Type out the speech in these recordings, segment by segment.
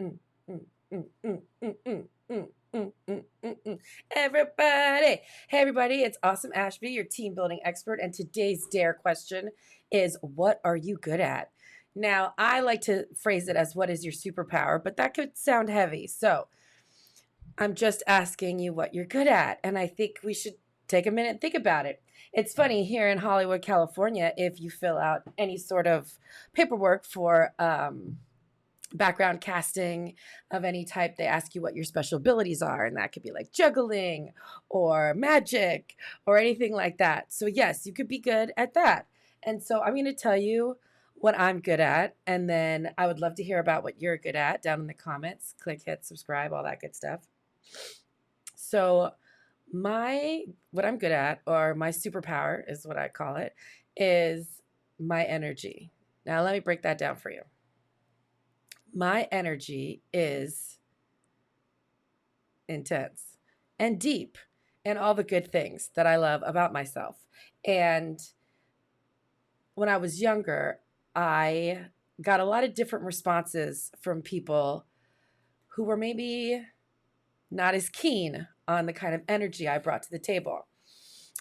mm, mm, mm, mm, mm, mm, mm, mm, mm, mm. Everybody, hey everybody, it's Awesome Ashby, your team building expert, and today's dare question is, what are you good at? Now, I like to phrase it as, what is your superpower? But that could sound heavy. So I'm just asking you what you're good at. And I think we should take a minute and think about it. It's funny here in Hollywood, California, if you fill out any sort of paperwork for background casting of any type, they ask you what your special abilities are. And that could be like juggling or magic or anything like that. So, yes, you could be good at that. And so I'm going to tell you what I'm good at. And then I would love to hear about what you're good at down in the comments. Click, hit, subscribe, all that good stuff. So, what I'm good at, or my superpower is what I call it, is my energy. Now, let me break that down for you. My energy is intense and deep and all the good things that I love about myself. And when I was younger, I got a lot of different responses from people who were maybe not as keen on the kind of energy I brought to the table.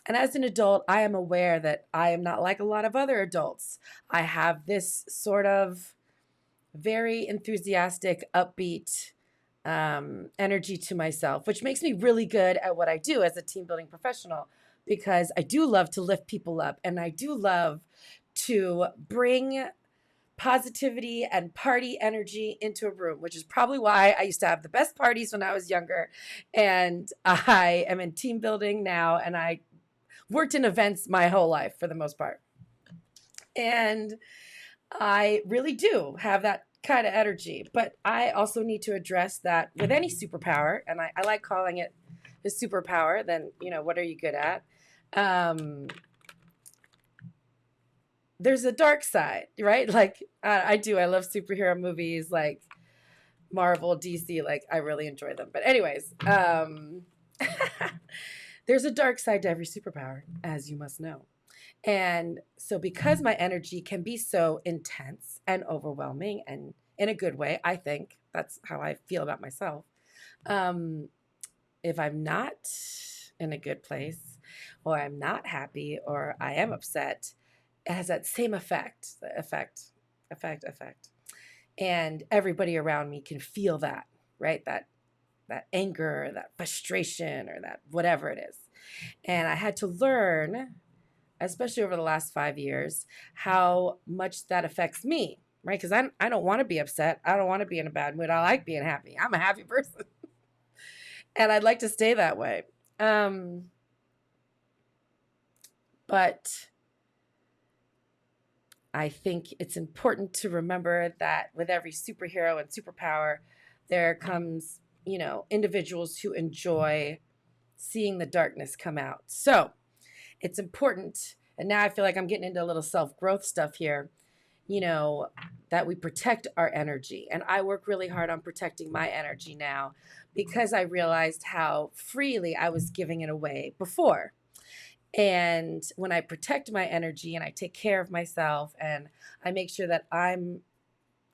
And as an adult, I am aware that I am not like a lot of other adults. I have this sort of very enthusiastic, upbeat energy to myself, which makes me really good at what I do as a team building professional, because I do love to lift people up and I do love to bring positivity and party energy into a room, which is probably why I used to have the best parties when I was younger. And I am in team building now, and I worked in events my whole life for the most part. And I really do have that kind of energy, but I also need to address that with any superpower. And I like calling it the superpower. Then, what are you good at? There's a dark side, right? Like I do. I love superhero movies like Marvel, DC. Like I really enjoy them. But anyways, there's a dark side to every superpower, as you must know. And so, because my energy can be so intense and overwhelming, and in a good way, I think that's how I feel about myself. Um, if I'm not in a good place, or I'm not happy, or I am upset, it has that same effect. And everybody around me can feel that, right? That anger, that frustration, or that whatever it is. And I had to learn, especially over the last 5 years, how much that affects me, right? Because I don't want to be upset. I don't want to be in a bad mood. I like being happy. I'm a happy person. And I'd like to stay that way. But I think it's important to remember that with every superhero and superpower, there comes, individuals who enjoy seeing the darkness come out. So it's important. And now I feel like I'm getting into a little self-growth stuff here, that we protect our energy. And I work really hard on protecting my energy now, because I realized how freely I was giving it away before. And when I protect my energy and I take care of myself and I make sure that I'm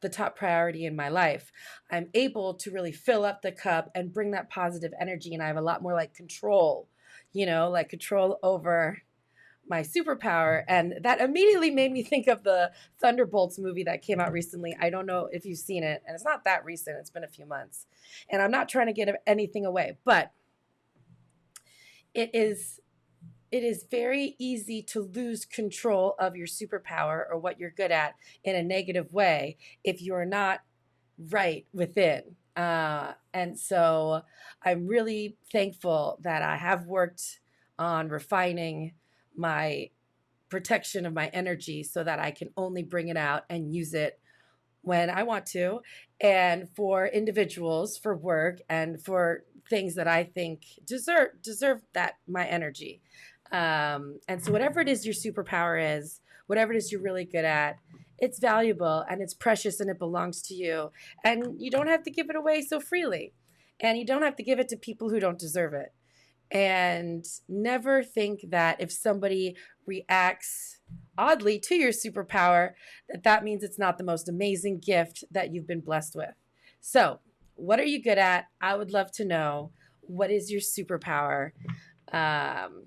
the top priority in my life, I'm able to really fill up the cup and bring that positive energy. And I have a lot more like control, like control over my superpower. And that immediately made me think of the Thunderbolts movie that came out recently. I don't know if you've seen it, and it's not that recent. It's been a few months. And I'm not trying to give anything away, but it is very easy to lose control of your superpower or what you're good at in a negative way if you're not right within. And so I'm really thankful that I have worked on refining my protection of my energy so that I can only bring it out and use it when I want to, and for individuals, for work, and for things that I think deserve that my energy. And so whatever it is your superpower is, whatever it is you're really good at, it's valuable and it's precious and it belongs to you. And you don't have to give it away so freely. And you don't have to give it to people who don't deserve it. And never think that if somebody reacts oddly to your superpower, that means it's not the most amazing gift that you've been blessed with. So, what are you good at? I would love to know. What is your superpower? Um,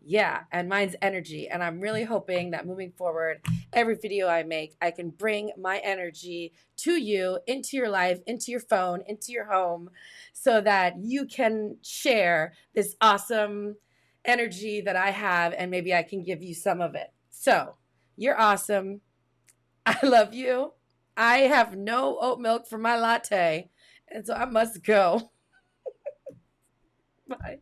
yeah, and mine's energy. And I'm really hoping that moving forward, every video I make, I can bring my energy to you, into your life, into your phone, into your home, so that you can share this awesome energy that I have, and maybe I can give you some of it. So, you're awesome. I love you. I have no oat milk for my latte, and so I must go. Bye.